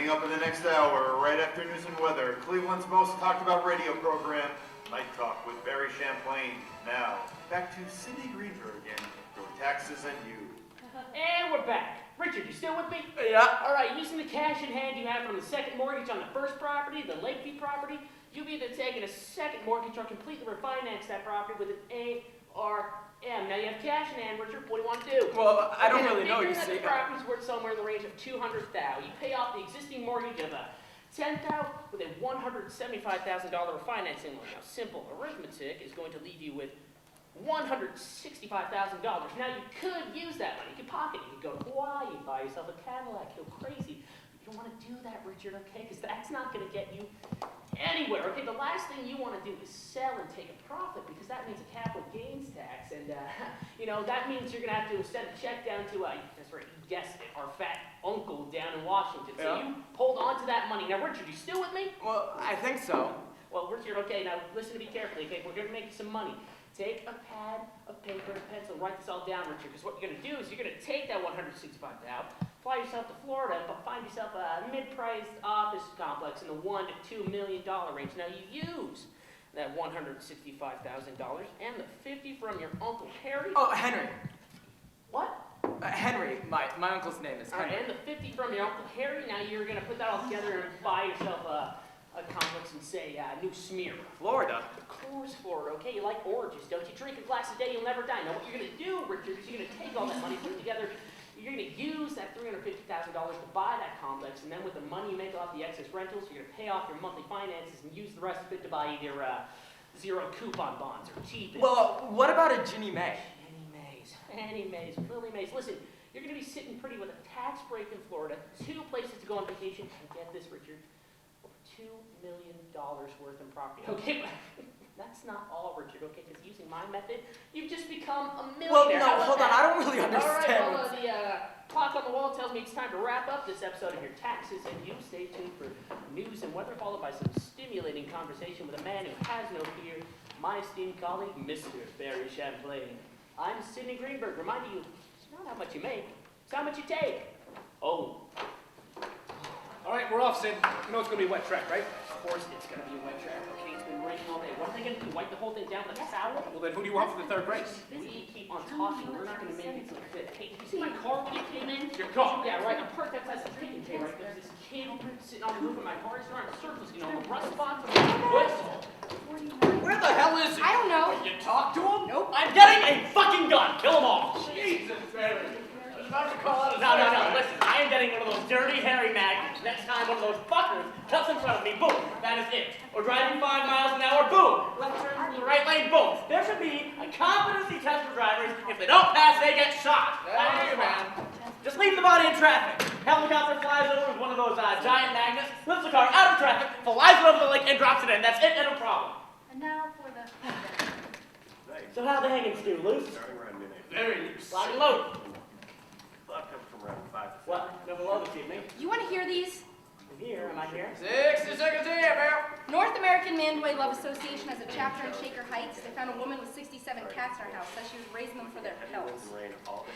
Coming up in the next hour, right after news and weather, Cleveland's most talked about radio program, Night Talk with Barry Champlain. Now, back to Cindy Greenberg and your taxes and you. And we're back. Richard, you still with me? Yeah. All right, using the cash in hand you have from the second mortgage on the first property, the Lakeview property, you've either taken a second mortgage or completely refinanced that property with an ARM. Now you have cash in hand, Richard. What do you want to do? Well, I don't really know. You see, see, the property's worth somewhere in the range of $200,000. You pay off the existing mortgage of $10,000 with a $175,000 refinancing loan. Now, simple arithmetic is going to leave you with $165,000. Now, you could use that money. You could pocket it. You could go to Hawaii, buy yourself a Cadillac, go crazy. You don't want to do that, Richard, okay? Because that's not going to get you anywhere, okay? The last thing you want to do is sell and take a profit because that means a capital gains tax. And, that means you're going to have to send a check down to, that's right, you guessed it, our fat uncle down in Washington. So you hold on to that money. Now, Richard, you still with me? Well, I think so. Well, Richard, okay, now listen to me carefully, okay? We're going to make you some money. Take a pad of paper and a pencil, write this all down, Richard, because what you're going to do is you're going to take that $165,000, fly yourself to Florida, and find yourself a mid-priced office complex in the $1 to $2 million range. Now, you use that $165,000 and the $50 from your Uncle Harry. Oh, Henry. What? Henry. My uncle's name is Henry. And the $50 from your Uncle Harry. Now, you're going to put that all together and buy yourself a complex in, say, New Smyrna. Florida? Of course, Florida, okay? You like oranges, don't you? Drink a glass a day, you'll never die. Now, what you're going to do, Richard, is you're going to take all that money, put it together, you're going to use that $350,000 to buy that complex, and then with the money you make off the excess rentals, you're going to pay off your monthly finances and use the rest of it to buy either zero coupon bonds or T-bills. Well, what about a Ginnie Mae? Annie Mays, Lily Mays. Listen, you're going to be sitting pretty with a tax break in Florida, 2 places to go on vacation, and get this, Richard, over $2 million worth in property. Okay, that's not all, Richard, okay, because using my method, you've just become a millionaire. Well, no, hold on, I don't really understand. All right, well, the clock on the wall tells me it's time to wrap up this episode of Your Taxes and You. Stay tuned for news and weather, followed by some stimulating conversation with a man who has no fear, my esteemed colleague, Mr. Barry Champlain. I'm Sidney Greenberg, reminding you, it's not how much you make, it's how much you take. Oh. All right, we're off, Sid. You know it's going to be a wet track, right? Of course it's going to be a wet track. Okay, it's been raining all day. What are they going to do, wipe the whole thing down with a towel? Well, then who do you want for the third race? We keep on talking. We're not going to make it so fit. Hey, did you see my car when you came in? Your car? Yeah, right. I'm parked outside the drinking tray, right? There's this kid sitting on the roof of my car. He's throwing circles, the rust spots on the whistle. Where the hell is he? I don't know. Will you talk to him? Nope. I'm getting a fucking gun. Kill them all. Jesus, Barry. I was about to call out his No. Listen, I am getting one of those dirty hairy magnets. Next time one of those fuckers cuts in front of me, boom. That is it. Or driving 5 miles an hour, boom. Left turn from the right lane, boom. There should be a competency test for drivers. If they don't pass, they get shot. Hey, man. Just leave the body in traffic. Helicopter flies over with one of those giant magnets, lifts the car out of traffic, flies it over the lake, and drops it in. That's it, no problem. And now for the... So how the hanging stew, loose? Very loose. Lock and load. From around 5 to What? No below this evening. You want to hear these? I'm here. Am I here? 60 seconds here, Barry. North American Man-Boy Love Association has a chapter in Shaker Heights. They found a woman with 67 cats in her house. Says she was raising them for their pelts.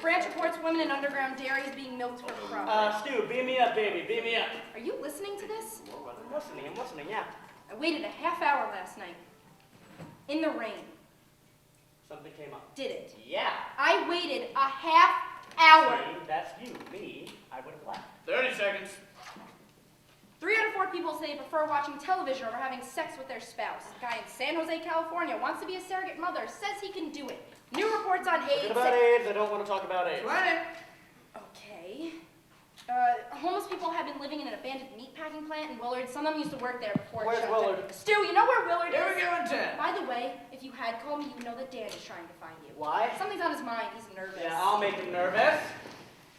Branch reports women in underground dairies being milked for profit. Stu, beam me up, baby. Beam me up. Are you listening to this? I'm listening, yeah. I waited a half hour last night. In the rain. Something came up. Did it? Yeah. I waited a half hour. See, that's you. Me, I would have left. 30 seconds. 3 out of 4 people say they prefer watching television over having sex with their spouse. A guy in San Jose, California wants to be a surrogate mother, says he can do it. New reports on AIDS. Forget about AIDS. I don't want to talk about AIDS. Okay. Homeless people have been living in an abandoned meatpacking plant in Willard. Some of them used to work there before. Where's Willard? Stu, you know where Willard Here is? we go in 10. By the way, if you had called me, you would know that Dan is trying to find you. Why? Something's on his mind. He's nervous. Yeah, I'll make him nervous.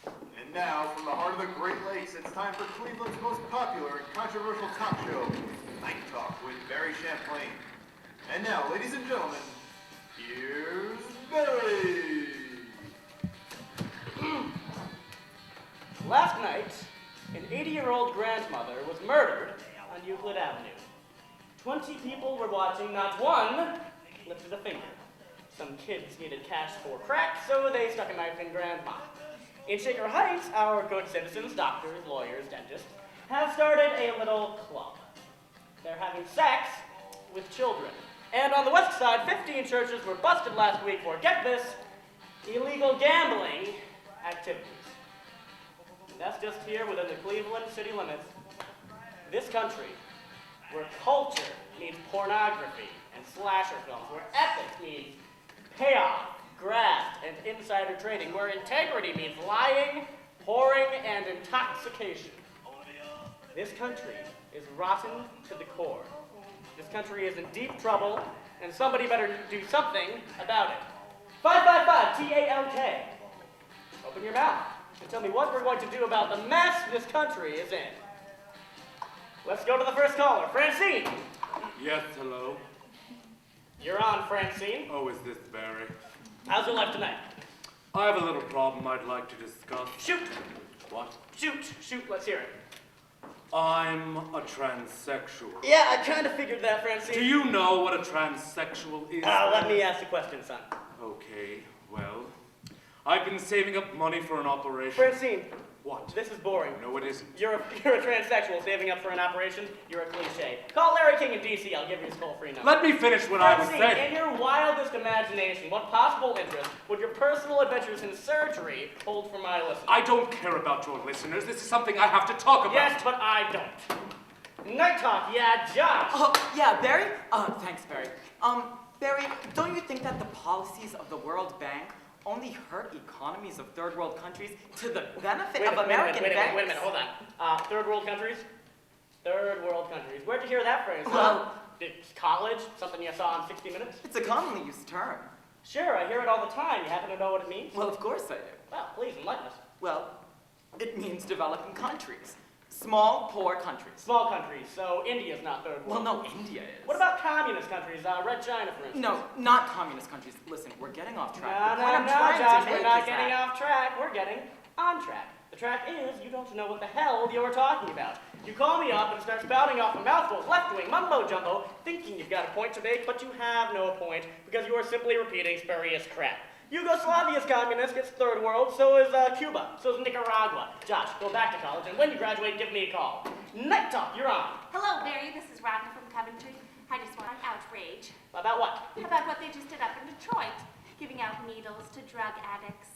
And now, from the heart of the Great Lakes, it's time for Cleveland's most popular and controversial talk show, Night Talk with Barry Champlain. And now, ladies and gentlemen, here's Barry. Last night, an 80-year-old grandmother was murdered on Euclid Avenue. 20 people were watching, not one lifted a finger. Some kids needed cash for crack, so they stuck a knife in Grandma. In Shaker Heights, our good citizens, doctors, lawyers, dentists, have started a little club. They're having sex with children. And on the west side, 15 churches were busted last week for, get this, illegal gambling activities. And that's just here within the Cleveland city limits. This country, where culture means pornography and slasher films, where ethics means payoff, graft, and insider trading, where integrity means lying, whoring, and intoxication. This country is rotten to the core. This country is in deep trouble, and somebody better do something about it. 555-TALK. Open your mouth and tell me what we're going to do about the mess this country is in. Let's go to the first caller. Francine. Yes, hello. You're on, Francine. Oh, is this Barry? How's your life tonight? I have a little problem I'd like to discuss. Shoot. What? Shoot, let's hear it. I'm a transsexual. Yeah, I kind of figured that, Francine. Do you know what a transsexual is? Let me ask the question, son. Okay, well, I've been saving up money for an operation. Francine. What? This is boring. No, it isn't. You're a transsexual saving up for an operation. You're a cliche. Call Larry King in D.C. I'll give you his toll-free number. Let me finish what I was Francine, saying. in your wildest imagination, what possible interest would your personal adventures in surgery hold for my listeners? I don't care about your listeners. This is something I have to talk about. Yes, but I don't. Night Talk, yeah, Josh. Oh, yeah, Barry? Thanks, Barry. Barry, don't you think that the policies of the World Bank only hurt economies of third world countries to the benefit of American banks? Wait a minute, hold on. Third world countries? Third world countries. Where'd you hear that phrase? Well, It's college? Something you saw on 60 Minutes? it's a commonly used term. Sure, I hear it all the time. You happen to know what it means? Well, of course I do. Well, please enlighten us. Well, it means developing countries. Small, poor countries. Small countries, so India's not third Well, world. no, India is. What about communist countries? Red China, for instance. No, not communist countries. Listen, we're getting off track. No, The point I'm trying Josh, to make we're not is getting that- off track. We're getting on track. The track is you don't know what the hell you're talking about. You call me up and start spouting off a mouthful of left-wing mumbo-jumbo, thinking you've got a point to make, but you have no point, because you are simply repeating spurious crap. Yugoslavia's communist, it's third world, so is Cuba, so is Nicaragua. Josh, go back to college, and when you graduate, give me a call. Night Talk, you're on. Hello, Barry. This is Rhonda from Coventry. I just want outrage About what? about what they just did up in Detroit, giving out needles to drug addicts.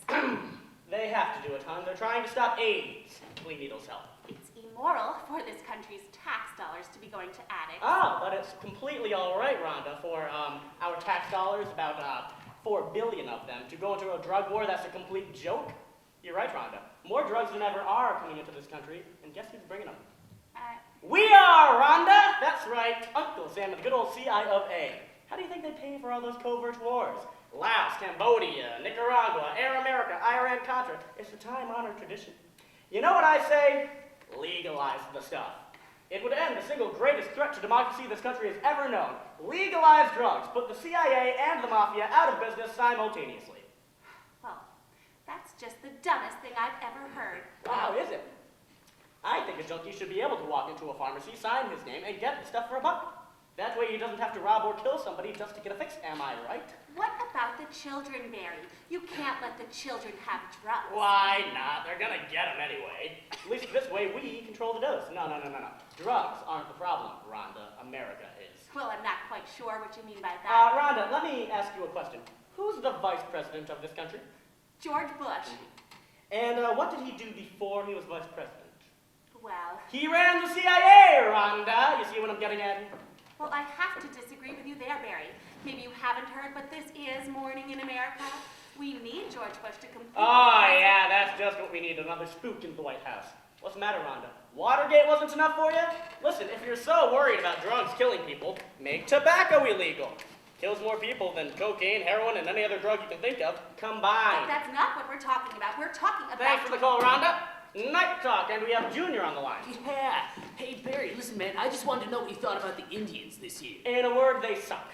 They have to do it, hon. They're trying to stop AIDS. Flea needles help. It's immoral for this country's tax dollars to be going to addicts. Oh, but it's completely all right, Rhonda, for our tax dollars, about 4 billion of them, to go into a drug war that's a complete joke. You're right, Rhonda. More drugs than ever are coming into this country, and guess who's bringing them? We are, Rhonda! That's right, Uncle Sam and the good old CI of A. How do you think they pay for all those covert wars? Laos, Cambodia, Nicaragua, Air America, Iran-Contra. It's a time-honored tradition. You know what I say? Legalize the stuff. It would end the single greatest threat to democracy this country has ever known. Legalize drugs. Put the CIA and the mafia out of business simultaneously. Well, that's just the dumbest thing I've ever heard. Wow, is it? I think a junkie should be able to walk into a pharmacy, sign his name, and get the stuff for a buck. That way he doesn't have to rob or kill somebody just to get a fix, am I right? What about the children, Barry? You can't let the children have drugs. Why not? They're gonna get them anyway. At least this way we control the dose. No. Drugs aren't the problem, Rhonda. America is. Well, I'm not quite sure what you mean by that. Rhonda, let me ask you a question. Who's the vice president of this country? George Bush. And what did he do before he was vice president? Well, He ran the CIA, Rhonda. You see what I'm getting at? well, I have to disagree with you there, Barry. Maybe you haven't heard, but this is Morning in America. We need George Bush to complete. Oh, yeah, that's just what we need, another spook in the White House. What's the matter, Rhonda? Watergate wasn't enough for you? Listen, if you're so worried about drugs killing people, make tobacco illegal. Kills more people than cocaine, heroin, and any other drug you can think of But combined. that's not what we're talking about. We're talking about... Thanks for the call, Rhonda. Night Talk, and we have Junior on the line. Yeah. Hey, Barry, listen, man, I just wanted to know what you thought about the Indians this year. In a word, they suck.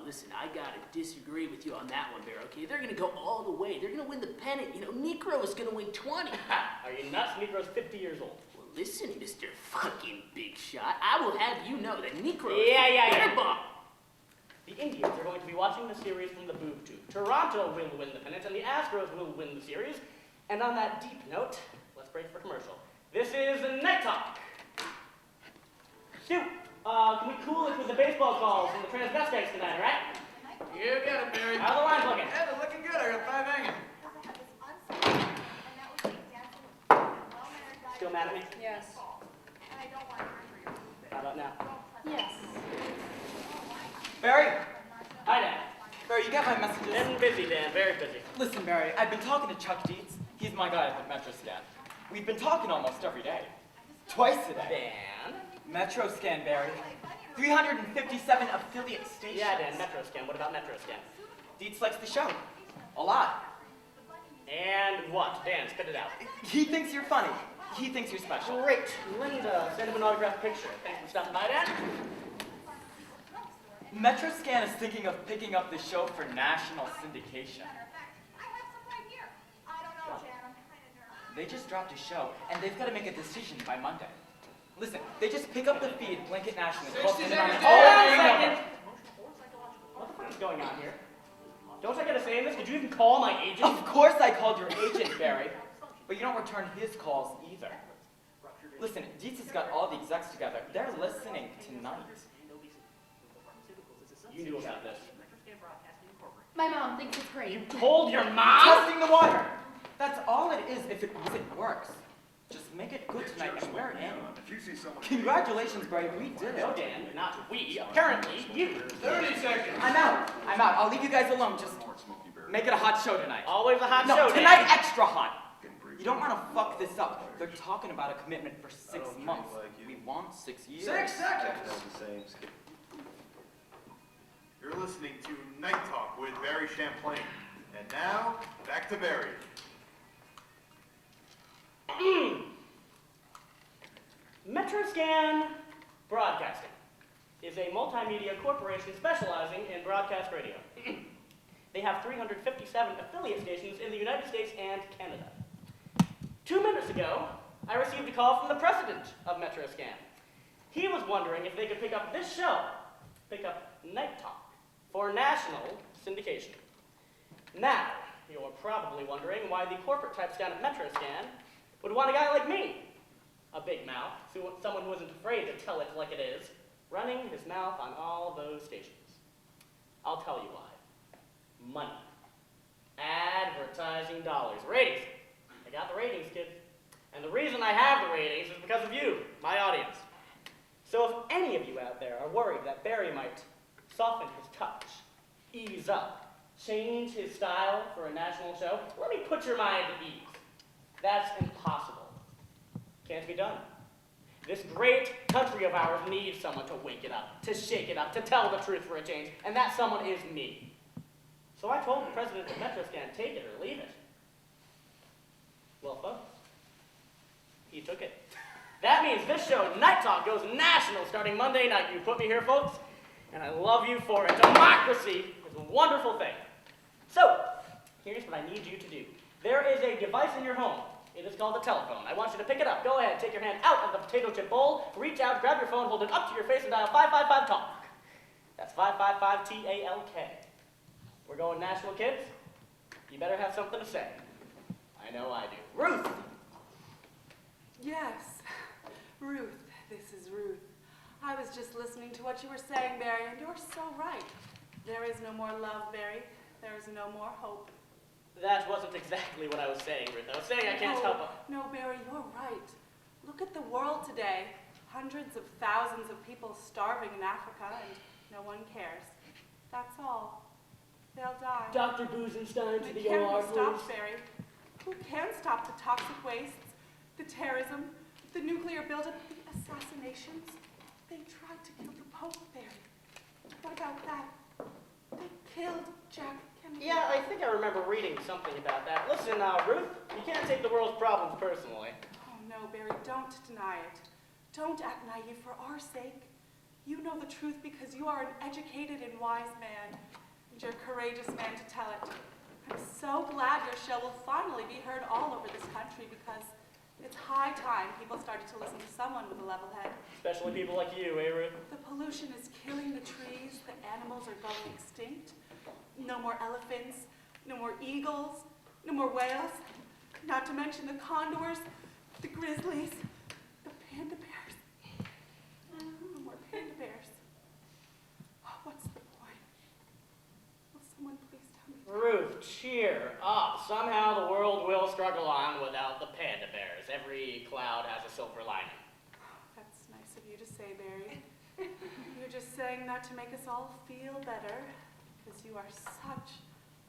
Listen, I gotta disagree with you on that one, Barry, okay? They're gonna go all the way. They're gonna win the pennant. You know, Negro is gonna win 20. Are you nuts? Negro's 50 years old. Well, listen, Mr. Fucking Big Shot, I will have you know that Negro Yeah. better ball. The Indians are going to be watching the series from the boob tube. Toronto will win the pennant, and the Astros will win the series. And on that deep note, let's break for commercial. This is Night Talk. Stu, can we cool it with the baseball calls and the transvestites tonight, all right? You got it, Barry. How are the lines looking? Yeah, they're looking good. I got 5 hanging. Still mad at me? Yes. How about now? Yes. Barry, Hi, Dan. Barry, you got my messages? Been busy, Dan. Very busy. Listen, Barry, I've been talking to Chuck Dietz. He's my guy at the Metro Scan. We've been talking almost every day. Twice a day. Dan? Metro Scan, Barry. 357 affiliate stations. Yeah, Dan. Metro Scan. What about Metro Scan? Dietz likes the show. A lot. And what? Dan, spit it out. He thinks you're funny. He thinks you're special. Great. Linda, send him an autographed picture. Thanks for stopping by, Dan. Metro Scan is thinking of picking up the show for national syndication. They just dropped a show, and they've got to make a decision by Monday. Listen, they just pick up the feed, blink it nationally, 60 it on seconds. What the fuck is going on here? Don't I get a say in this? Did you even call my agent? Of course I called your agent, Barry. But you don't return his calls either. Listen, Dietz has got all the execs together. They're listening tonight. You knew about this. My mom thinks it's great. You told your mom? Testing the water. That's all it is if it works. Just make it good tonight and we're in. If you see someone... Congratulations, Barry. We did No, it. Dan, not we. Apparently, you. 30 seconds. I'm out. I'll leave you guys alone. Just make it a hot show tonight. Always a hot No, show, tonight Dan. extra hot. You don't want to fuck this up. They're talking about a commitment for 6 months. We want 6 years. 6 seconds. You're listening to Night Talk with Barry Champlain. And now, back to Barry. Metroscan Broadcasting is a multimedia corporation specializing in broadcast radio. They have 357 affiliate stations in the United States and Canada. 2 minutes ago, I received a call from the president of Metroscan. He was wondering if they could pick up this show, pick up Night Talk, for national syndication. Now, you're probably wondering why the corporate types down at Metroscan would want a guy like me, a big mouth, someone who isn't afraid to tell it like it is, running his mouth on all those stations. I'll tell you why. Money. Advertising dollars. Ratings. I got the ratings, kids. And the reason I have the ratings is because of you, my audience. So if any of you out there are worried that Barry might soften his touch, ease up, change his style for a national show, let me put your mind at ease. That's impossible. Can't be done. This great country of ours needs someone to wake it up, to shake it up, to tell the truth for a change, and that someone is me. So I told the president of Metroscan, take it or leave it. Well, folks, he took it. That means this show, Night Talk, goes national starting Monday night. You put me here, folks, and I love you for it. Democracy is a wonderful thing. So, here's what I need you to do. There is a device in your home. It is called a telephone. I want you to pick it up. Go ahead, take your hand out of the potato chip bowl, reach out, grab your phone, hold it up to your face, and dial 555-TALK. That's 555-TALK. We're going national, kids. You better have something to say. I know I do. Ruth! Yes, Ruth, this is Ruth. I was just listening to what you were saying, Barry, and you're so right. There is no more love, Barry. There is no more hope. That wasn't exactly what I was saying, Ruth. I was saying I can't help it. No, Barry, you're right. Look at the world today. Hundreds of thousands of people starving in Africa, and no one cares. That's all. They'll die. Dr. Busenstein to We the can't OR, be stopped, please. Barry. Who can stop the toxic wastes, the terrorism, the nuclear buildup, the assassinations? They tried to kill the Pope, Barry. What about that? They killed Jack Kennedy. Yeah, I think I remember reading something about that. Listen, Ruth, you can't take the world's problems personally. Oh, no, Barry, don't deny it. Don't act naive for our sake. You know the truth because you are an educated and wise man, and you're a courageous man to tell it. I'm so glad your show will finally be heard all over this country because it's high time people started to listen to someone with a level head. Especially people like you, eh, Ruth? The pollution is killing the trees, the animals are going extinct. No more elephants, no more eagles, no more whales, not to mention the condors, the grizzlies, the panda bears. cheer up. Somehow the world will struggle on without the panda bears. Every cloud has a silver lining. That's nice of you to say, Barry. You're just saying that to make us all feel better, because you are such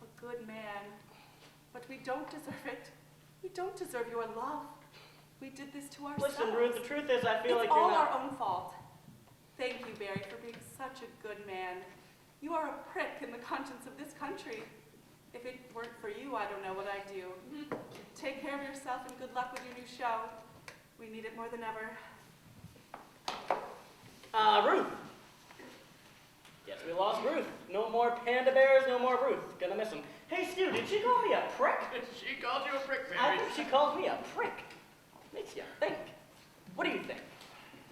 a good man. But we don't deserve it. We don't deserve your love. We did this to ourselves. Listen, Ruth, the truth is I feel like It's you're all not... our own fault. Thank you, Barry, for being such a good man. You are a prick in the conscience of this country. If it weren't for you, I don't know what I'd do. Take care of yourself and good luck with your new show. We need it more than ever. Ruth. Guess we lost Ruth. No more panda bears, no more Ruth. Gonna miss him. Hey, Stu, did she call me a prick? She called you a prick, I think she called me a prick. Makes you think. What do you think?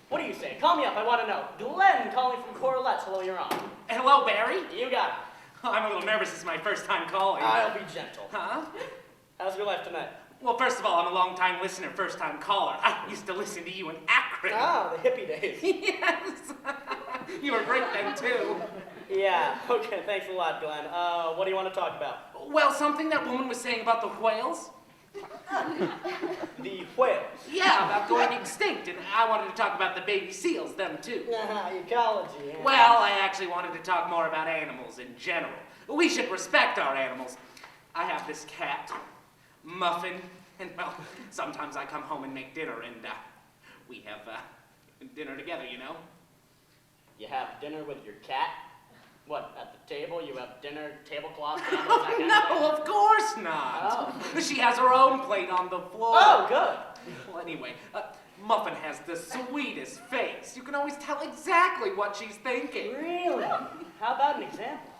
What do you say? Call me up, I want to know. Glenn calling from Corlettes. Hello, you're on. Hello, Barry. You got it. I'm a little nervous. It's my first time calling. I'll be gentle. Huh? How's your life tonight? Well, first of all, I'm a long-time listener, first-time caller. I used to listen to you in Akron. Ah, the hippie days. Yes. You were great then, too. Yeah, okay, thanks a lot, Glenn. What do you want to talk about? Well, something that woman was saying about the whales. The whales. Yeah, about going extinct, and I wanted to talk about the baby seals, them too. Ecology. Yeah. Well, I actually wanted to talk more about animals in general. We should respect our animals. I have this cat, Muffin, and well, sometimes I come home and make dinner, and we have dinner together, you know? You have dinner with your cat? What, at the table? You have dinner, tablecloth? Candles, No, of course not. Oh. She has her own plate on the floor. Oh, good. Well, anyway, Muffin has the sweetest face. You can always tell exactly what she's thinking. Really? How about an example?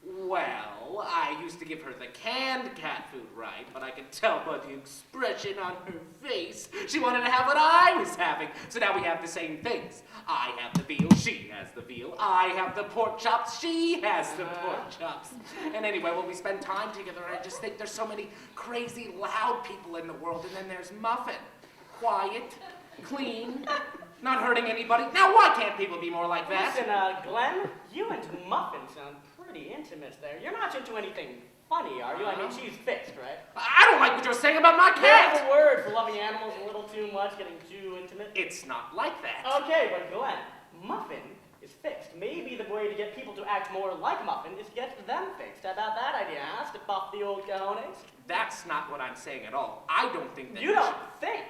Well, I used to give her the canned cat food right, but I could tell by the expression on her face she wanted to have what I was having. So now we have the same things. I have the veal, she has the veal. I have the pork chops, she has the pork chops. And anyway, when we spend time together, I just think there's so many crazy, loud people in the world, and then there's Muffin. Quiet, clean, not hurting anybody. Now, why can't people be more like that? Listen, Glenn, you and Muffin sound pretty intimate there. You're not into anything funny, are you? I mean, she's fixed, right? I don't like what you're saying about my There's cat. a word for loving animals a little too much, getting too intimate. It's not like that. Okay, but Glenn, Muffin is fixed. Maybe the way to get people to act more like Muffin is to get them fixed. How about that idea, huh? To buff the old cojones? That's not what I'm saying at all. I don't think that You don't think.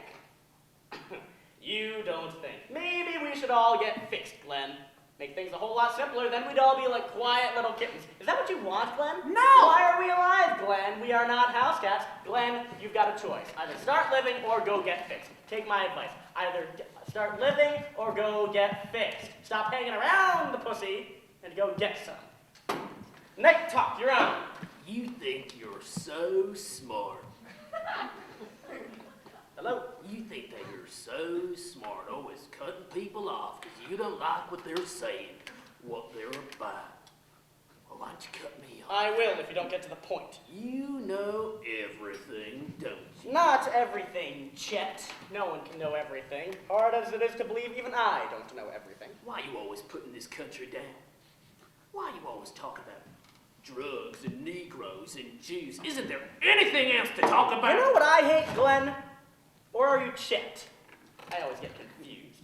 You don't think. Maybe we should all get fixed, Glenn. Make things a whole lot simpler, then we'd all be like quiet little kittens. Is that what you want, Glenn? No! Why are we alive, Glenn? We are not house cats. Glenn, you've got a choice. Either start living or go get fixed. Take my advice. Either start living or go get fixed. Stop hanging around the pussy and go get some. Night Talk, you're on. You think you're so smart. Hello? You think that you're so smart, always cutting people off because you don't like what they're saying, what they're about. Well, why don't you cut me off? I will if you don't get to the point. You know everything, don't you? Not everything, Chet. No one can know everything. Hard as it is to believe, even I don't know everything. Why you always putting this country down? Why you always talking about drugs and Negroes and Jews? Isn't there anything else to talk about? You know what I hate, Glenn? Or are you Chet? I always get confused.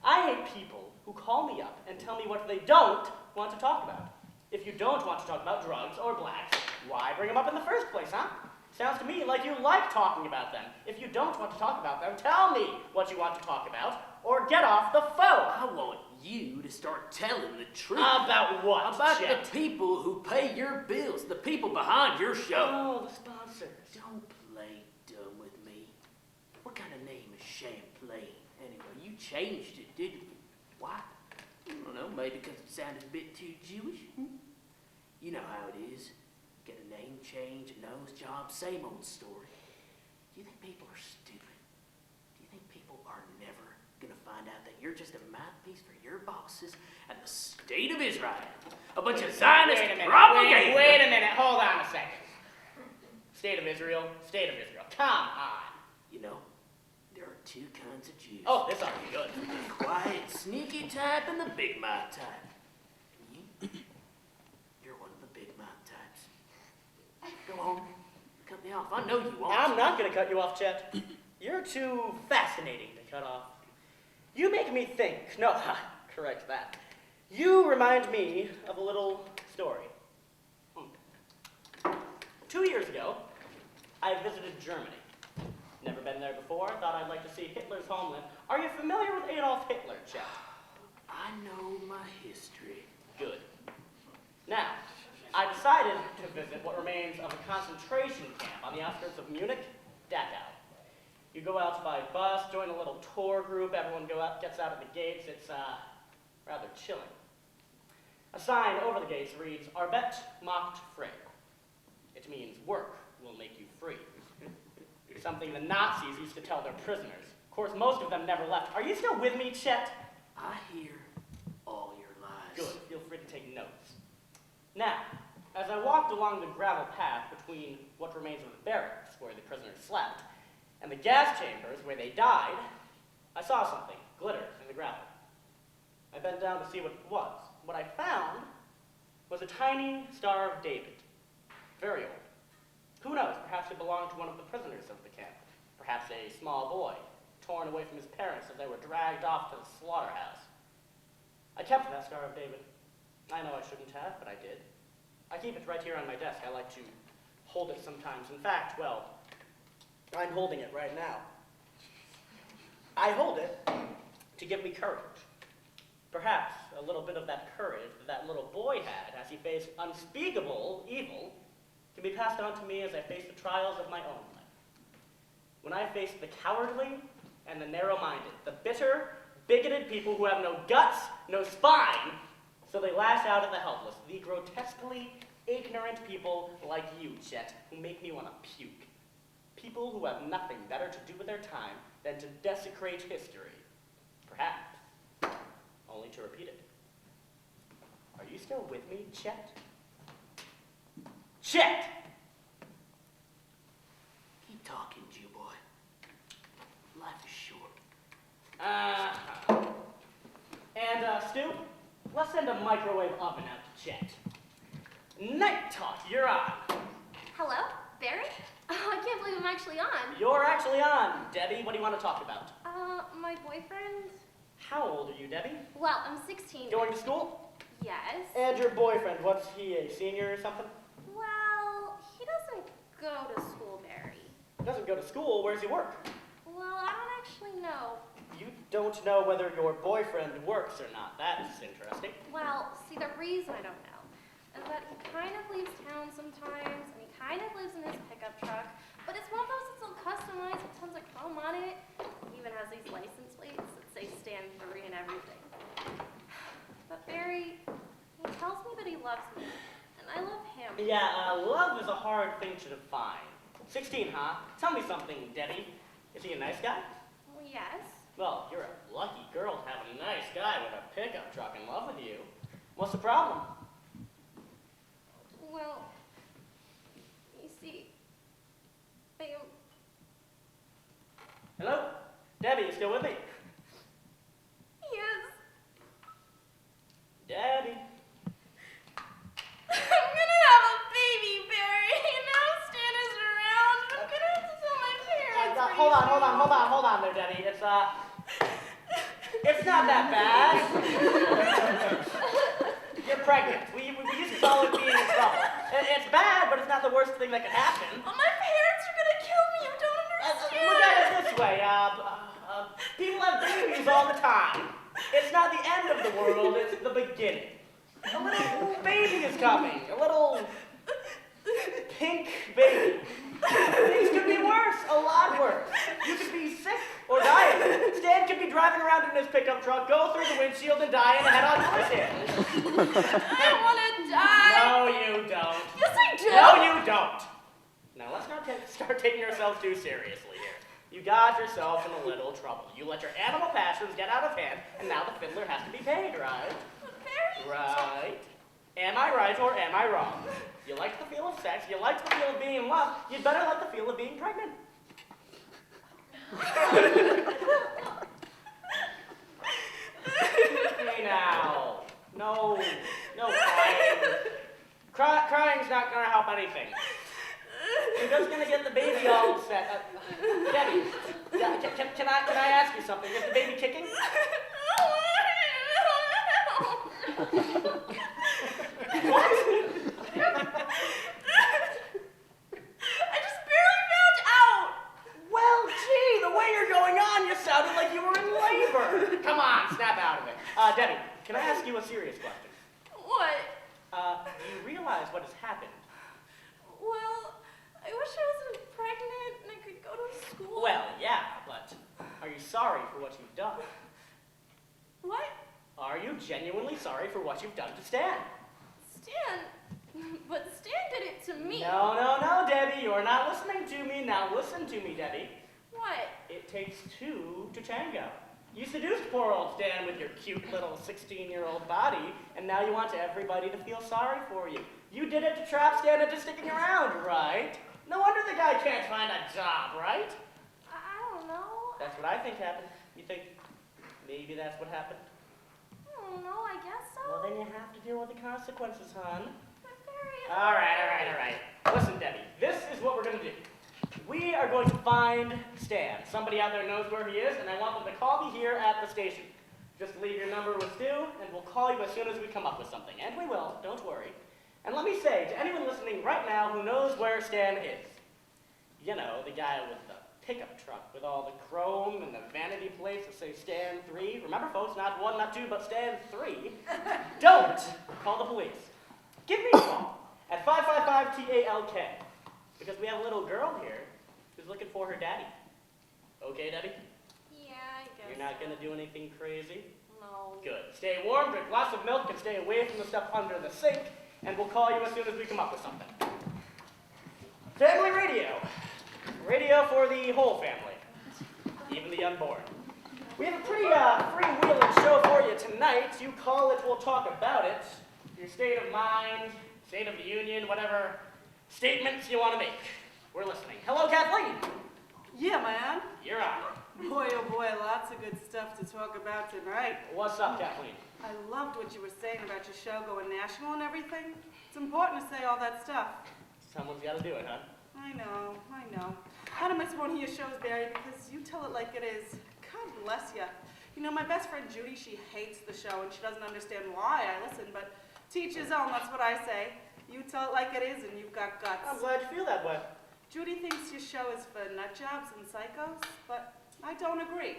I hate people who call me up and tell me what they don't want to talk about. If you don't want to talk about drugs or blacks, why bring them up in the first place, huh? Sounds to me like you like talking about them. If you don't want to talk about them, tell me what you want to talk about, or get off the phone. I want you to start telling the truth. About what, About Chet? the people who pay your bills, the people behind your show. Oh, the sponsors. Don't play dumb with me. What kind of name is Champlain? Anyway, you changed it, didn't you? Why? I don't know, maybe because it sounded a bit too Jewish. You know how it is. Get a name change, a nose job, same old story. Do you think people are stupid? Do you think people are never gonna find out that you're just a mouthpiece for your bosses and the state of Israel? A bunch of Zionist propaganda. Wait a minute, hold on a second. State of Israel, come on. You know, there are two kinds of Jews. Oh, this ought to be good. The quiet, sneaky type and the big mouth type. And you're one of the big mouth types. Go on. Cut me off. I know you want I'm to. not going to cut you off, Chet. You're too fascinating to cut off. You make me think. No, correct that. You remind me of a little story. 2 years ago, I visited Germany. Never been there before. Thought I'd like to see Hitler's homeland. Are you familiar with Adolf Hitler, Chet? I know my history. Good. Now, I decided to visit what remains of a concentration camp on the outskirts of Munich, Dachau. You go out by bus, join a little tour group, everyone gets out of the gates. It's rather chilling. A sign over the gates reads, Arbeit macht frei. It means work will make you free. Something the Nazis used to tell their prisoners. Of course, most of them never left. Are you still with me, Chet? I hear all your lies. Good, feel free to take notes. Now, as I walked along the gravel path between what remains of the barracks, where the prisoners slept, and the gas chambers, where they died, I saw something glitter in the gravel. I bent down to see what it was. What I found was a tiny Star of David. Very old. Who knows, perhaps it belonged to one of the prisoners of the camp. Perhaps a small boy, torn away from his parents as they were dragged off to the slaughterhouse. I kept that Star of David. I know I shouldn't have, but I did. I keep it right here on my desk. I like to hold it sometimes. In fact, well, I'm holding it right now. I hold it to give me courage. Perhaps a little bit of that courage that little boy had as he faced unspeakable evil can be passed on to me as I face the trials of my own life. When I face the cowardly and the narrow-minded, the bitter, bigoted people who have no guts, no spine, so they lash out at the helpless, the grotesquely ignorant people like you, Chet, who make me want to puke. People who have nothing better to do with their time than to desecrate history. Perhaps only to repeat it. Are you still with me, Chet? Chet! Keep talking, Jew boy. Life is short. And, Stu, let's send a microwave oven out to Chet. Night Talk, you're on. Hello, Barry? Oh, I can't believe I'm actually on. You're actually on. Debbie, what do you want to talk about? My boyfriend? How old are you, Debbie? Well, I'm 16. Going to school? Yes. And your boyfriend, what's he, a senior or something? Well, he doesn't go to school, Barry. Doesn't go to school, where's he work? Well, I don't actually know. You don't know whether your boyfriend works or not. That's interesting. Well, see, the reason I don't know is that he kind of leaves town sometimes, and he kind of lives in his pickup truck, but it's one of those that's all customized with tons of chrome on it. It even has these license plates that say Stan 3 and everything. But Barry, he tells me that he loves me, and I love him. Yeah, love is a hard thing to define. 16, huh? Tell me something, Debbie. Is he a nice guy? Well, yes. Well, you're a lucky girl to have a nice guy with a pickup truck in love with you. What's the problem? Well, you see, I am... Hello? Debbie, you still with me? Yes. Debbie. I'm gonna have a baby, Barry. Now Stan is around. I'm gonna have to tell my parents. Hold on there, Debbie. It's not that bad. You're pregnant. We used to call it being in trouble. It's bad, but it's not the worst thing that could happen. Oh, my parents are gonna kill me. You don't understand. Look at it this way. People have babies all the time. It's not the end of the world, it's the beginning. A little baby is coming. A little pink baby. Things could be worse, a lot worse. You could be sick or dying. Stan could be driving around in his pickup truck, go through the windshield and die in a head-on collision. I wanna die. No, you don't. Yes, I do. No, you don't. Now, let's not start taking ourselves too seriously here. You got yourself in a little trouble. You let your animal passions get out of hand, and now the fiddler has to be paid, right? Barry. Right. Am I right or am I wrong? You like the feel of sex, you like the feel of being in love, you'd better like the feel of being pregnant. Hey now. No crying. Crying's not gonna help anything. just gonna get the baby all upset. Debbie, can I ask you something? Is the baby kicking? What? I just barely found out. Well, gee, the way you're going on, you sounded like you were in labor. Come on, snap out of it. Debbie, can I ask you a serious question? What? Do you realize what has happened? Well, I wish I wasn't pregnant and I could go to school. Well, yeah, but are you sorry for what you've done? What? Are you genuinely sorry for what you've done to Stan? Stan? But Stan did it to me. No, Debbie, you're not listening to me. Now listen to me, Debbie. What? It takes two to tango. You seduced poor old Stan with your cute little 16-year-old body, and now you want everybody to feel sorry for you. You did it to trap Stan into sticking around, right? No wonder the guy can't find a job, right? I don't know. That's what I think happened. You think maybe that's what happened? I don't know, I guess so. Well, then you have to deal with the consequences, hon. But Barry, All right. Listen, Debbie, this is what we're going to do. We are going to find Stan. Somebody out there knows where he is, and I want them to call me here at the station. Just leave your number with Stu, and we'll call you as soon as we come up with something. And we will, don't worry. And let me say, to anyone listening right now who knows where Stan is, you know, the guy with the pickup truck with all the chrome and the vanity plates that say Stan 3. Remember, folks, not 1, not 2, but Stan 3. Don't call the police. Give me a call at 555-TALK, because we have a little girl here who's looking for her daddy. Okay, Debbie? yeah, I guess. You're not going to do anything crazy? No. Good. Stay warm, drink lots of milk, and stay away from the stuff under the sink, and we'll call you as soon as we come up with something. Family radio. Radio for the whole family, even the unborn. We have a pretty freewheeling show for you tonight. You call it, we'll talk about it. Your state of mind, state of the union, whatever statements you want to make. We're listening. Hello, Kathleen. Yeah, man. You're on. Boy, oh boy, lots of good stuff to talk about tonight. What's up, Kathleen? I loved what you were saying about your show going national and everything. It's important to say all that stuff. Someone's got to do it, huh? I know. I don't miss one of your shows, Barry, because you tell it like it is. God bless you. You know, my best friend Judy, she hates the show, and she doesn't understand why I listen, but to each his own, that's what I say. You tell it like it is, and you've got guts. I'm glad you feel that way. Judy thinks your show is for nut jobs and psychos, but I don't agree.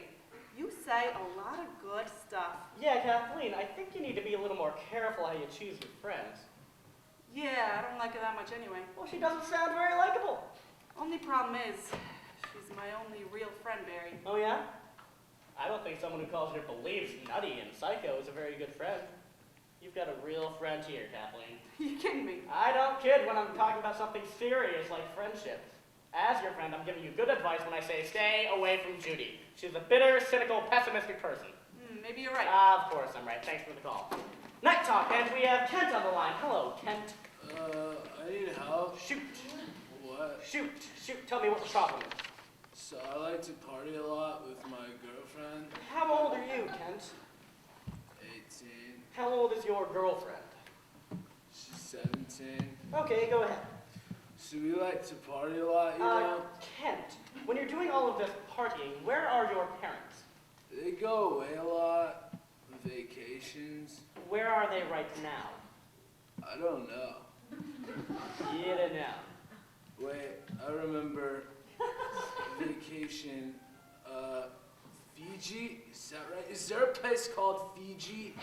You say a lot of good stuff. Yeah, Kathleen, I think you need to be a little more careful how you choose your friends. Yeah, I don't like her that much anyway. Well, she doesn't sound very likable. Only problem is, she's my only real friend, Barry. Oh, yeah? I don't think someone who calls her believes nutty and psycho is a very good friend. You've got a real friend here, Kathleen. You kidding me? I don't kid when I'm talking about something serious like friendships. As your friend, I'm giving you good advice when I say stay away from Judy. She's a bitter, cynical, pessimistic person. Maybe you're right. Of course I'm right. Thanks for the call. Night Talk, and we have Kent on the line. Hello, Kent. I need help. Shoot. What? Shoot. Tell me what the problem is. So I like to party a lot with my girlfriend. How old are you, Kent? 18. How old is your girlfriend? She's 17. Okay, go ahead. So we like to party a lot, you know? Kent, when you're doing all of this partying, where are your parents? They go away a lot. Vacations. Where are they right now? I don't know. You don't know. Wait, I remember vacation. Fiji? Is that right? Is there a place called Fiji?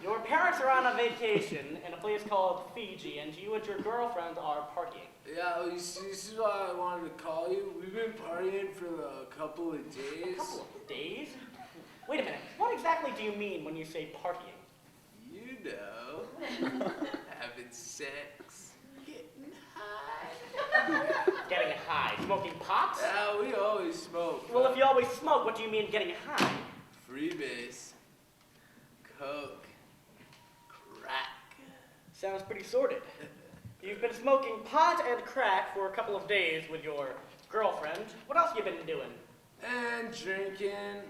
Your parents are on a vacation in a place called Fiji, and you and your girlfriend are partying. Yeah, well, you see, this is why I wanted to call you. We've been partying for a couple of days. A couple of days? Wait a minute. What exactly do you mean when you say partying? You know. Having sex. Getting high. Getting high. Smoking pot? Yeah, we always smoke. Well, if you always smoke, what do you mean getting high? Freebase. Coke. Crack. Sounds pretty sordid. You've been smoking pot and crack for a couple of days with your girlfriend. What else you been doing? And drinking.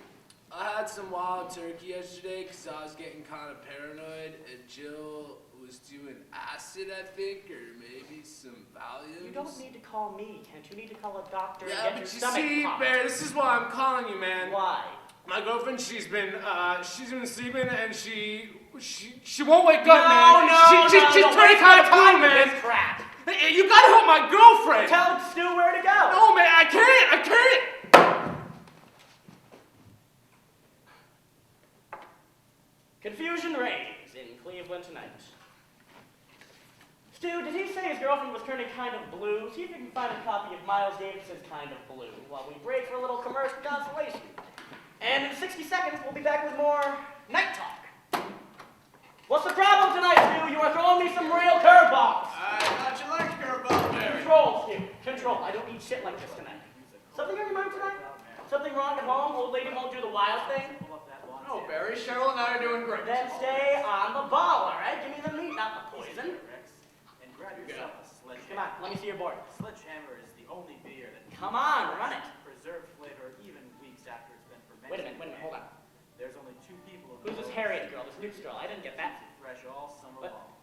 I had some wild turkey yesterday because I was getting kind of paranoid, and Jill was doing acid, I think, or maybe some Valiums. You don't need to call me, Kent. You need to call a doctor and Yeah, get but your you stomach see, popped. Bear, this is why I'm calling you, man. Why? My girlfriend, she's been sleeping, and she won't wake up, man. She's turning kind of blue, man. This crap. Hey, you gotta help my girlfriend. Tell Stu where to go. No, man, I can't. Confusion reigns in Cleveland tonight. Stu, did he say his girlfriend was turning kind of blue? See if you can find a copy of Miles Davis's Kind of Blue while we break for a little commercial consolation. And in 60 seconds, we'll be back with more Night Talk. What's the problem tonight, Stu? You are throwing me some real curveballs. I thought you liked curveballs, Barry. Control, Stu. Control. I don't need shit like this tonight. Something on your mind tonight? Something wrong at home? Old lady won't do the wild thing? No, Barry, Cheryl and I are doing great. Then stay on the ball, all right? Give me the meat, not the poison. And grab yourself a sledgehammer. Come on, let me see your board. Sledgehammer is the only beer that Come on, run it. preserved flavor even weeks after it's been fermented. Wait a minute, hold on. There's only 2 people. Who's this Harriet girl, this Newt girl? I didn't get that. Fresh all summer What? long.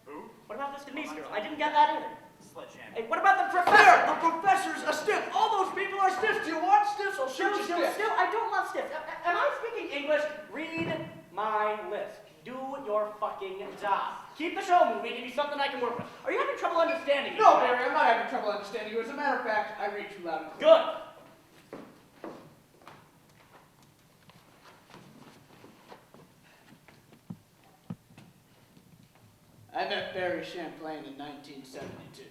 Who? What about this Denise girl? I didn't get that either. Sledgehammer. Hey, what about the professor? The professor's a stiff. All those people are stiffs. Do you want stiffs? I'll shoot you stiff. Still, I don't want stiff. Am I speaking English? Read my list. Do your fucking job. Keep the show moving. Give me something I can work with. Are you having trouble understanding me? No, Barry, I'm not having trouble understanding you. As a matter of fact, I read too loud and clear. Good. I met Barry Champlain in 1972.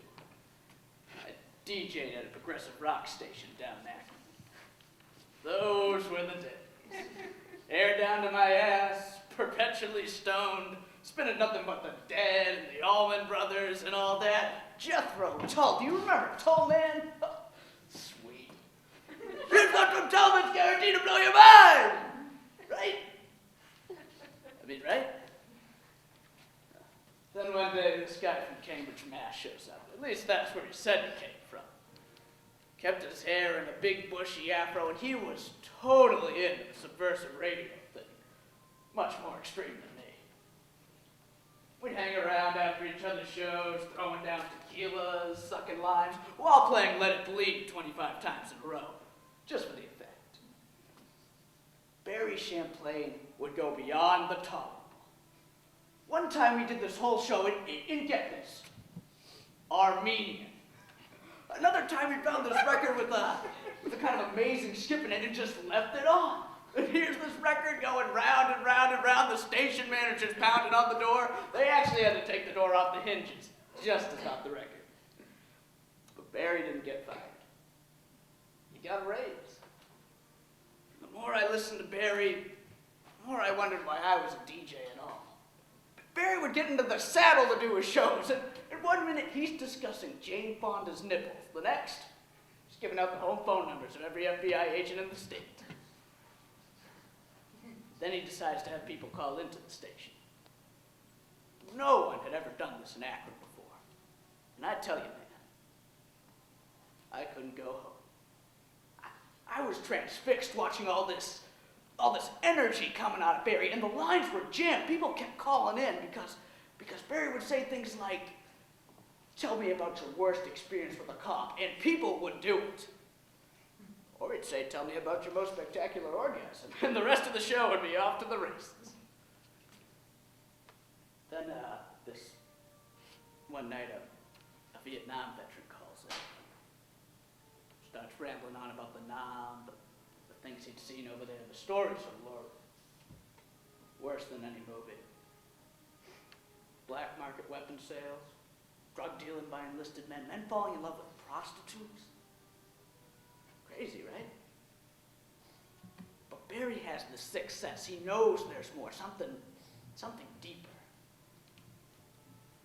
I DJ'd at a progressive rock station down there. Those were the days. Hair down to my ass, perpetually stoned, spinning nothing but the Dead and the Allman Brothers and all that. Jethro Tull, do you remember Tull, man? Oh, sweet. Here's what from Tullman's guaranteed to blow your mind! Right? I mean, right? Then one day, this guy from Cambridge, Mass. shows up. At least that's where he said he came from. Kept his hair in a big bushy afro, and he was totally into the subversive radio thing. Much more extreme than me. We'd hang around after each other's shows, throwing down tequilas, sucking limes, while playing Let It Bleed 25 times in a row, just for the effect. Barry Champlain would go beyond the tolerable. One time we did this whole show in get this, Armenian. Another time we found this record with a kind of amazing skip in it and just left it on. And here's this record going round and round and round. The station manager's pounding on the door. They actually had to take the door off the hinges just to stop the record. But Barry didn't get fired. He got a raise. The more I listened to Barry, the more I wondered why I was a DJ at all. Barry would get into the saddle to do his shows, and one minute he's discussing Jane Fonda's nipples. The next, he's giving out the home phone numbers of every FBI agent in the state. Then he decides to have people call into the station. No one had ever done this in Akron before. And I tell you, man, I couldn't go home. I was transfixed watching all this energy coming out of Barry, and the lines were jammed. People kept calling in because Barry would say things like, "Tell me about your worst experience with a cop," and people would do it. Or he'd say, "Tell me about your most spectacular orgasm," and the rest of the show would be off to the races. Then, this one night, a Vietnam veteran calls in. Starts rambling on about the Nam, the things he'd seen over there. The stories are lurid. Worse than any movie. Black market weapon sales, drug dealing by enlisted men, men falling in love with prostitutes. Crazy, right? But Barry has the sixth sense. He knows there's more, something deeper.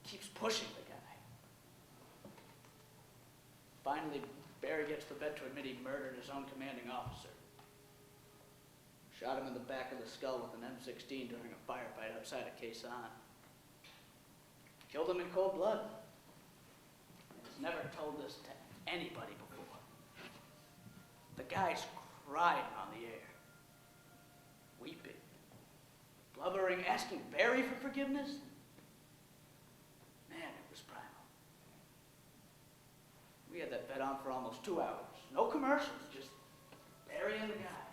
Keeps pushing the guy. Finally, Barry gets the vet to admit he murdered his own commanding officer. Shot him in the back of the skull with an M16 during a firefight outside of Quezon. Killed him in cold blood. He's never told this to anybody before. The guy's crying on the air. Weeping. Blubbering, asking Barry for forgiveness. went on for almost 2 hours. No commercials, just burying the guy.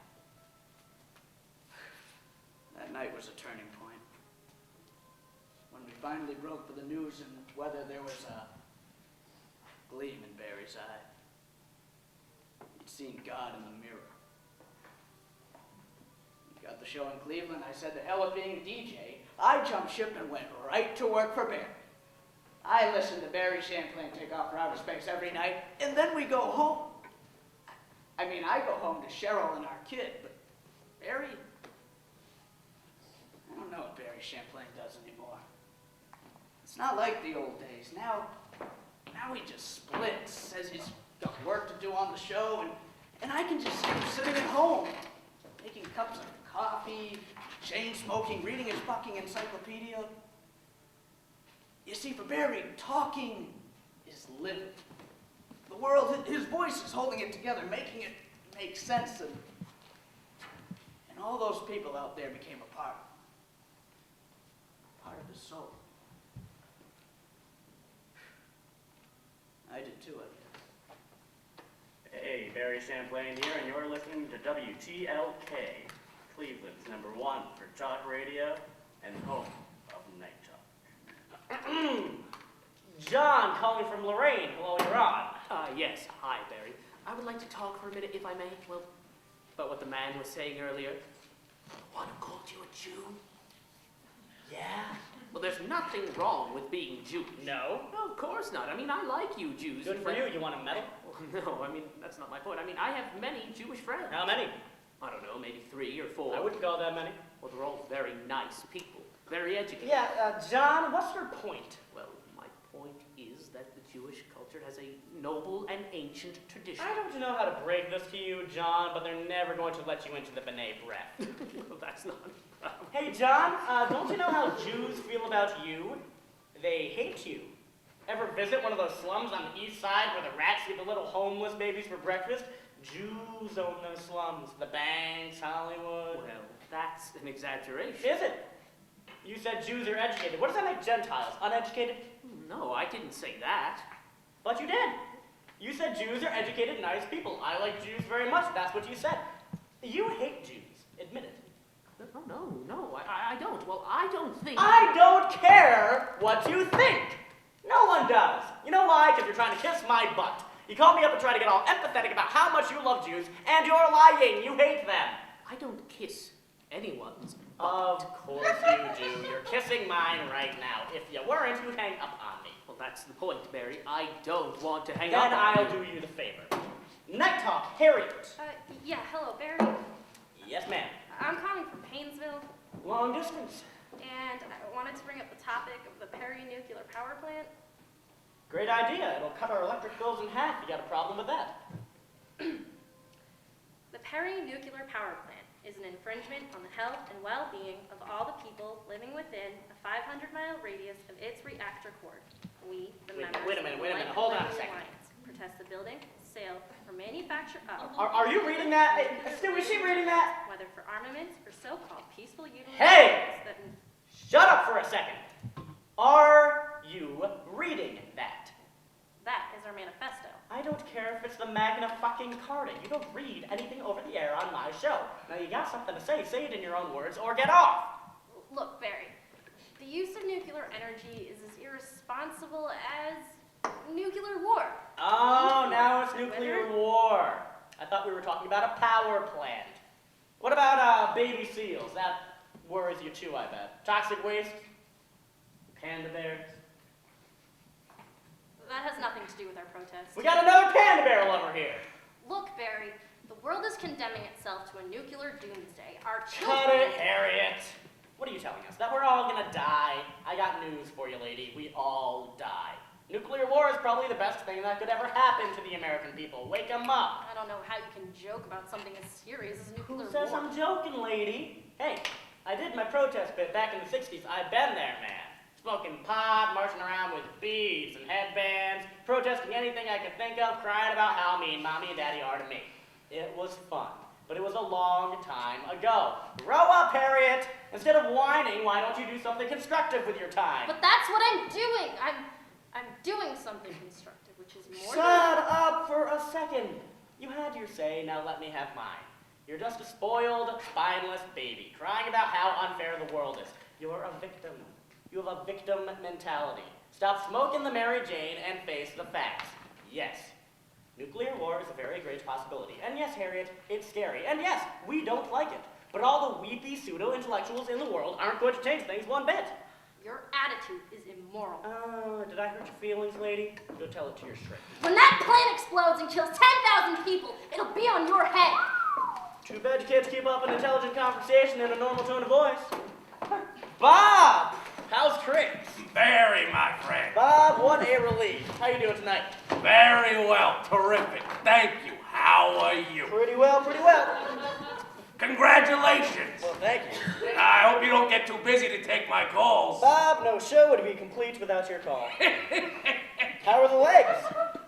That night was a turning point. When we finally broke for the news and whether there was a gleam in Barry's eye. He'd seen God in the mirror. We got the show in Cleveland. I said, to hell with being a DJ. I jumped ship and went right to work for Barry. I listened to Barry Champlain take off for outer space every night, and then we go home. I mean, I go home to Cheryl and our kid, but Barry, I don't know what Barry Champlain does anymore. It's not like the old days. Now he just splits, says he's got work to do on the show, and I can just see him sitting at home, making cups of coffee, chain smoking, reading his fucking encyclopedia. You see, for Barry, talking is living. The world, his voice is holding it together, making it make sense, and all those people out there became a part of his soul. I did too, I guess. Hey, Barry Champlain here, and you're listening to WTLK, Cleveland's #1 for talk radio and home of Night Talk. John calling from Lorraine. Hello, you're on. Yes, hi, Barry. I would like to talk for a minute, if I may. Well, about what the man was saying earlier. What, who called you a Jew? Yeah? Well, there's nothing wrong with being Jewish. No? No, of course not. I mean, I like you Jews. Good for you. You want a medal? No, I mean, that's not my point. I mean, I have many Jewish friends. How many? I don't know, maybe 3 or 4. I wouldn't call that many. Well, they're all very nice people. Very educated. Yeah, John, what's your point? Well, my point is that the Jewish culture has a noble and ancient tradition. I don't know how to break this to you, John, but they're never going to let you into the B'nai B'rith. Well, that's not a problem. Hey, John, don't you know how Jews feel about you? They hate you. Ever visit one of those slums on the east side where the rats give the little homeless babies for breakfast? Jews own those slums. The Banks, Hollywood. Well, that's an exaggeration. Is it? You said Jews are educated. What does that make Gentiles? Uneducated? No, I didn't say that. But you did. You said Jews are educated, nice people. I like Jews very much. That's what you said. You hate Jews. Admit it. No, I don't. Well, I don't think... I don't care what you think. No one does. You know why? Because you're trying to kiss my butt. You called me up and tried to get all empathetic about how much you love Jews, and you're lying. You hate them. I don't kiss anyone's butt. Of course you do. You're kissing mine right now. If you weren't, you'd hang up on me. Well, that's the point, Barry. I don't want to hang Then up on I'll do you the favor. Night Talk, Harriet. Yeah, hello, Barry. Yes, ma'am. I'm calling from Painesville, Long distance. and I wanted to bring up the topic of the Perry nuclear power plant. Great idea. It'll cut our electric bills in half. You got a problem with that? The Perry nuclear power plant is an infringement on the health and well-being of all the people living within a 500-mile radius of its reactor core. We, the members Wait a minute. of the Light Hold on a Living second. Alliance, protest the building, sale, or manufacture of, Are you reading that? Stu, is she reading that? whether for armaments or so-called peaceful utility Hey! that Shut up for a second. Are you reading that? that is our manifesto. I don't care if it's the Magna fucking Carta. You don't read anything over the air on my show. Now you got something to say it in your own words or get off. Look, Barry, the use of nuclear energy is as irresponsible as nuclear war. Oh, now it's nuclear war. I thought we were talking about a power plant. What about baby seals? That worries you too, I bet. Toxic waste? Panda bears? That has nothing to do with our protest. We got another panda bear lover here. Look, Barry, the world is condemning itself to a nuclear doomsday. Our Cut children... it, Harriet. What are you telling us? That we're all gonna die? I got news for you, lady. We all die. Nuclear war is probably the best thing that could ever happen to the American people. Wake 'em up. I don't know how you can joke about something as serious as nuclear Who says war. I'm joking, lady? Hey, I did my protest bit back in the 60s. I've been there, man. Smoking pot, marching around with beads and headbands, protesting anything I could think of, crying about how mean mommy and daddy are to me. It was fun, but it was a long time ago. Grow up, Harriet! Instead of whining, why don't you do something constructive with your time? But that's what I'm doing. I'm doing something constructive, which is more Shut up for a second. You had your say, now let me have mine. You're just a spoiled, spineless baby, crying about how unfair the world is. You're a victim. You have a victim mentality. Stop smoking the Mary Jane and face the facts. Yes, nuclear war is a very great possibility. And yes, Harriet, it's scary. And yes, we don't like it. But all the weepy pseudo-intellectuals in the world aren't going to change things one bit. Your attitude is immoral. Did I hurt your feelings, lady? Go tell it to your shrink. When that plane explodes and kills 10,000 people, it'll be on your head. Too bad you kids keep up an intelligent conversation in a normal tone of voice. Bob! How's Chris? Very, my friend. Bob, what a relief. How you doing tonight? Very well. Terrific. Thank you. How are you? Pretty well, pretty well. Congratulations. Well, thank you. I hope you don't get too busy to take my calls. Bob, no show would be complete without your call. How are the legs?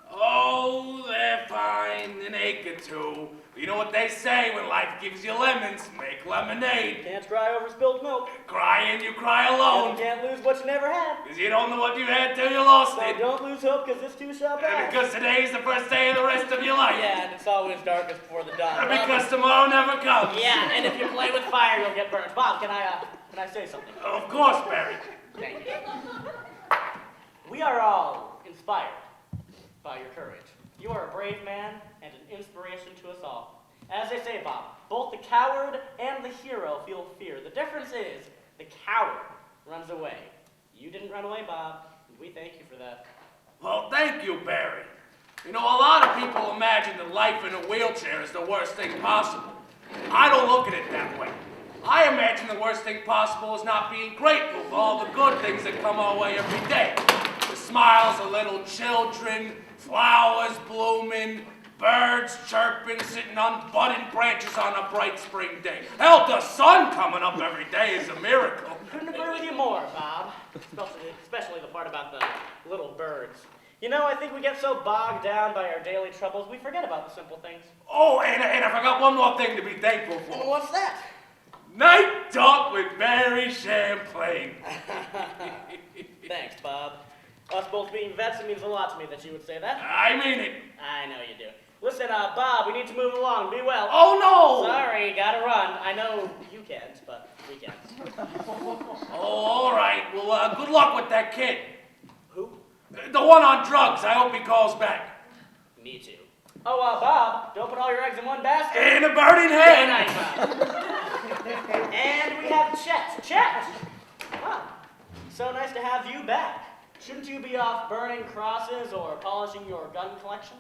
Oh, they're fine. An ache or two. You know what they say, when life gives you lemons, make lemonade. Can't cry over spilled milk. Crying, you cry alone. And you can't lose what you never had. Because you don't know what you had till you lost So it. don't lose hope, because this too shall pass. And because today's the first day of the rest of your life. Yeah, and it's always darkest before the dawn. And because tomorrow never comes. Yeah, and if you play with fire, you'll get burned. Bob, can I say something? Of course, Barry. Thank you. We are all inspired by your courage. You are a brave man and an inspiration to us all. As they say, Bob, both the coward and the hero feel fear. The difference is the coward runs away. You didn't run away, Bob, and we thank you for that. Well, thank you, Barry. You know, a lot of people imagine that life in a wheelchair is the worst thing possible. I don't look at it that way. I imagine the worst thing possible is not being grateful for all the good things that come our way every day. The smiles of little children, flowers blooming, birds chirping, sitting on budding branches on a bright spring day. Hell, the sun coming up every day is a miracle. Couldn't agree with you more, Bob. Especially the part about the little birds. You know, I think we get so bogged down by our daily troubles, we forget about the simple things. Oh, and I forgot one more thing to be thankful for. And what's that? Night Talk with Barry Champlain. Thanks, Bob. Us both being vets, it means a lot to me that you would say that. I mean it. I know you do. Listen, Bob, we need to move along. Be well. Oh, no! Sorry, gotta run. I know you can't, but we can. Oh, all right. Well, good luck with that kid. Who? The one on drugs. I hope he calls back. Me too. Oh, Bob, don't put all your eggs in one basket. In a burning Good hand. night, Bob. And we have Chet. Chet! Ah, so nice to have you back. Shouldn't you be off burning crosses or polishing your gun collection?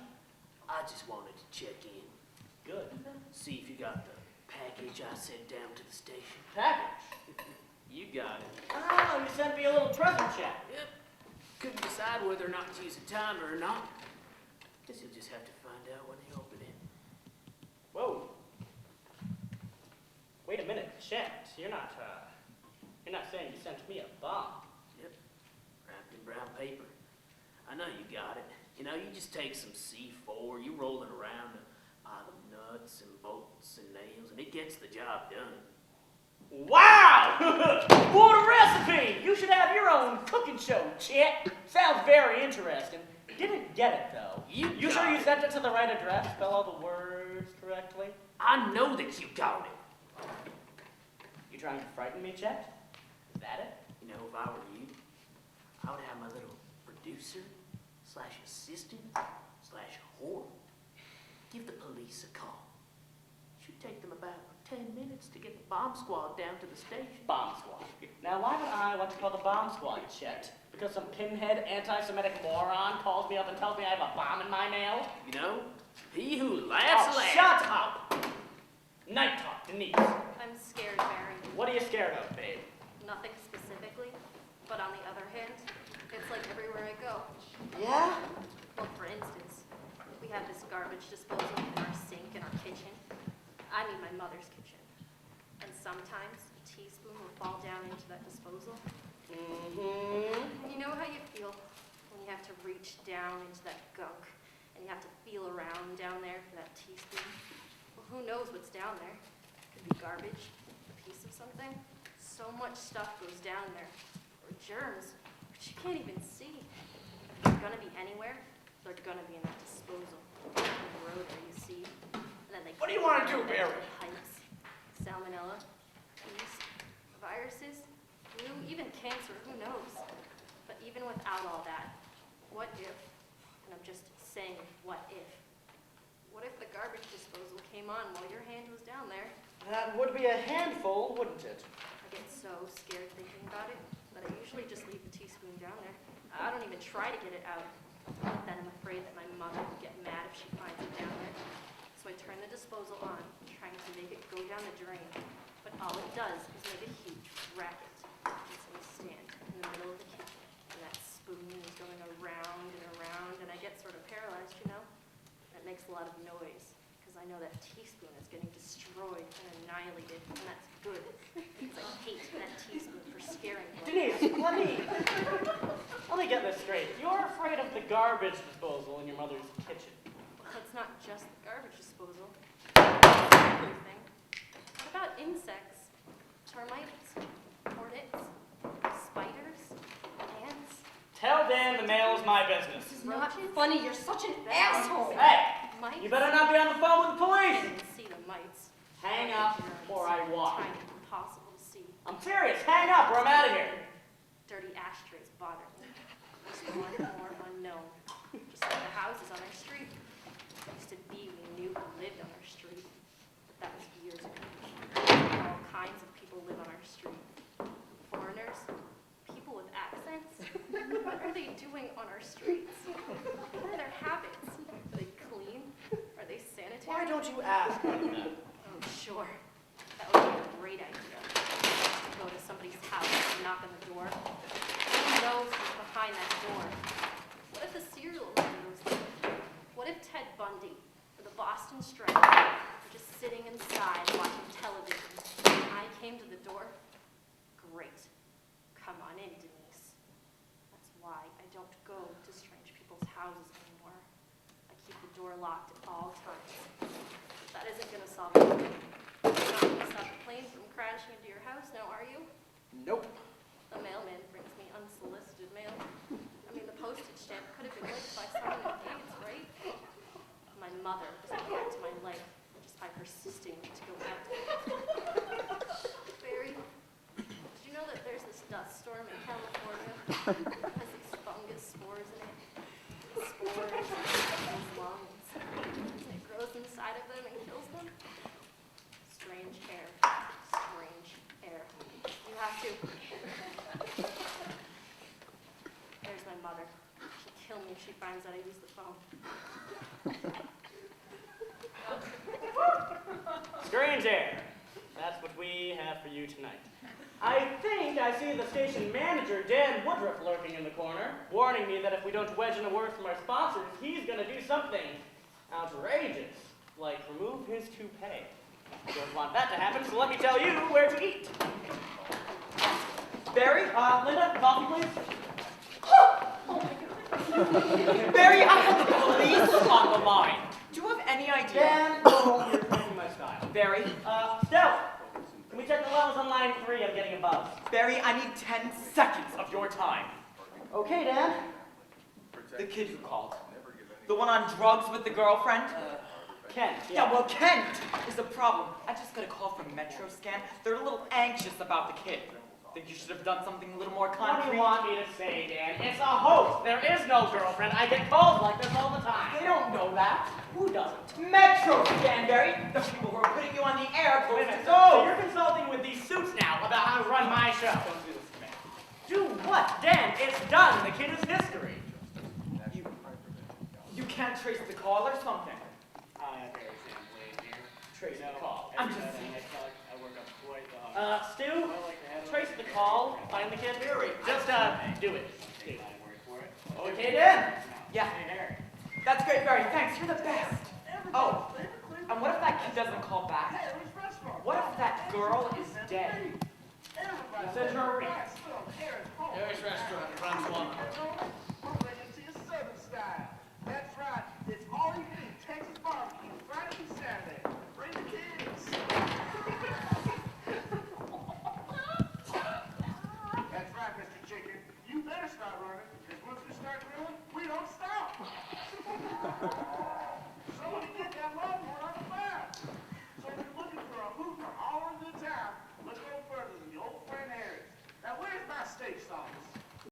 I just wanted to check in. Good. See if you got the package I sent down to the station. Package? You got it. Oh, you sent me a little present, Chet. Yep. Couldn't decide whether or not to use a timer or not. Guess you'll just have to find out when you open it. Whoa. Wait a minute, Chet. You're not saying you sent me a bomb. Yep. Wrapped in brown paper. I know you got it. You know, you just take some C4, you roll it around a pile of nuts and bolts and nails, and it gets the job done. Wow! What a recipe! You should have your own cooking show, Chet. Sounds very interesting. Didn't get it, though. You sure you sent it to the right address? Spell all the words correctly? I know that you got it. You trying to frighten me, Chet? Is that it? You know, if I were you, I would have my little producer / assistant / whore give the police a call. Should take them about 10 minutes to get the bomb squad down to the station. Bomb squad. Now, why would I want to call the bomb squad, Chet? Because some pinhead anti-Semitic moron calls me up and tells me I have a bomb in my mail? You know, he who laughs Oh, laughs. shut up! Night Talk, Denise. I'm scared, Barry. What are you scared of, babe? Nothing specifically, but on the other hand, it's like everywhere I go. Yeah? Well, for instance, we have this garbage disposal in our sink in our kitchen. I mean my mother's kitchen. And sometimes a teaspoon will fall down into that disposal. Mm-hmm. And you know how you feel when you have to reach down into that gunk and you have to feel around down there for that teaspoon? Well, who knows what's down there? Could be garbage, a piece of something. So much stuff goes down there. Or germs, which you can't even see. If you're gonna be anywhere, They're gonna be in that disposal. In the road there, you see. And then they What do you want to do, Barry? Pipes, salmonella, yeast, viruses, flu, even cancer, who knows? But even without all that, what if, and I'm just saying what if the garbage disposal came on while your hand was down there? That would be a handful, wouldn't it? I get so scared thinking about it that I usually just leave the teaspoon down there. I don't even try to get it out. But then I'm afraid that my mother would get mad if she finds it down there. So I turn the disposal on, trying to make it go down the drain. But all it does is make a huge racket. So I stand in the middle of the kitchen, and that spoon is going around and around, and I get sort of paralyzed, you know? It makes a lot of noise, because I know that teaspoon is getting destroyed and annihilated, and that's good. Because I hate that teaspoon for scaring me. Denise, let me get this straight. You're afraid of the garbage disposal in your mother's kitchen. Well, it's not just the garbage disposal. It's everything. What about insects? Termites? Hornets? Spiders? Ants? Tell Dan the mail is my business. This is not funny. You're such an asshole. Hey, Mites? you better not be on the phone with the I police. didn't see the mites. Hang up or I walk. Tiny, impossible to see. I'm serious. Hang up or I'm out of here. Dirty ashtrays bother me. There's one more unknown. Just like the houses on our street. Used to be we knew who lived on our street. But that was years ago. All kinds of people live on our street. Foreigners, people with accents. What are they doing on our streets? What are their habits? Are they clean? Are they sanitary? Why don't you ask them that? Oh, sure. That would be a great idea. Go to somebody's house and knock on the door. Who knows what's behind that door? What if the serial murder was there? What if Ted Bundy or the Boston Strike were just sitting inside watching television? I came to the door. Great. Come on in, Denise. That's why I don't go to strange people's houses anymore. I keep the door locked at all times. That isn't going to solve anything. You're not going to stop the plane from crashing into your house now, are you? Nope. The mailman brings me unsolicited mail. I mean, the postage stamp could have been licked by someone in Vegas, right? My mother was a threat to my life just by persisting to go out. Barry, did you know that there's this dust storm in California? It has these fungus spores in it. These spores in people's lungs. And it grows inside of them and kills them. Strange air. Strange air. You have to. There's my mother. She'll kill me if she finds out I use the phone. Strange air. That's what we have for you tonight. I think I see the station manager, Dan Woodruff, lurking in the corner, warning me that if we don't wedge in a word from our sponsors, he's going to do something outrageous, like remove his toupee. I don't want that to happen, so let me tell you where to eat. Barry, Linda, coffee, please. Barry, I have the police on the line. Do you have any idea? Dan, go home, you're breaking my style. Barry? Stella, can we check the levels on line 3? I'm getting a buzz. Barry, I need 10 seconds of your time. Okay, Dan. The kid who called. The one on drugs with the girlfriend? Kent. Yeah, well, Kent is the problem. I just got a call from MetroScan. They're a little anxious about the kid. Think you should have done something a little more concrete? What do you want me to say, Dan? It's a hoax. There is no girlfriend. I get calls like this all the time. They don't know that. Who doesn't? MetroScan, Barry. The people who are putting you on the air Wait a told minute. to So go. you're consulting with these suits now about how to run my show. Don't do this to me. Do what? Dan, it's done. The kid is history. You can't trace the call or something. Barry Champlain here. Trace You know, the call. every I'm just day I work up quite the Stu, I like to handle trace it. the call, find the kid. Just, do it. Take my word for it. Okay, Dan? Yeah. Hey, Harry. That's great, Barry. Thanks. You're the best. Oh, and what if that kid doesn't call back? What if that girl is dead? Send her a ring. Harry's restaurant runs one. That's right.